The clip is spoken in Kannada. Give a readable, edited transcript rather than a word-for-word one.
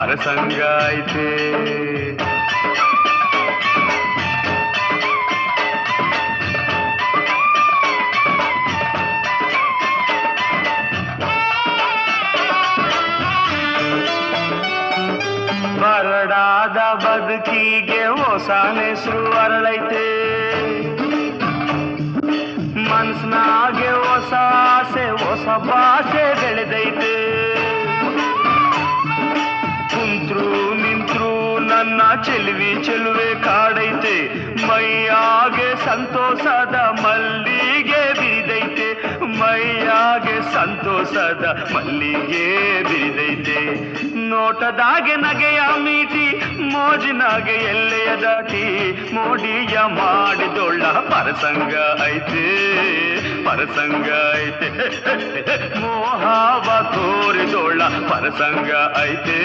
ಅರಸಂಗ ಐತೆ ಬರಡಾದ ಬದುಕಿಗೆ ಹೊಸನೆ ಹೆಸರು ಅರಳೈತೆ ಮನ್ಸ್ನಾಗೆ ಹೊಸ ಆಸೆ ಹೊಸ ಭಾಷೆ ಬೆಳೆದೈತೆ ಕುಂತ್ರು ನಿಂತ್ರು ನನ್ನ ಚೆಲುವೆ ಕಾಡೈತೆ ಮೈಯಾಗೆ ಸಂತೋಷದ ಮಲ್ಲಿಗೆ ಬಿರಿದೈತೆ ಮೈಯಾಗೆ ಸಂತೋಷದ ಮಲ್ಲಿಗೆ ಬಿರಿದೈತೆ ನೋಟದಾಗೆ ನಗೆಯ ಮೀಟಿ ಮೋಜಿನಾಗೆ ಎಲ್ಲೆಯ ದಾಟಿ ಮೋಡಿಯ ಮಾಡಿದೊಳ್ಳ ಪರಸಂಗ ಐತೆ ಮೋಹವ ತೋರಿದೊಳ್ಳ ಪರಸಂಗ ಐತೆ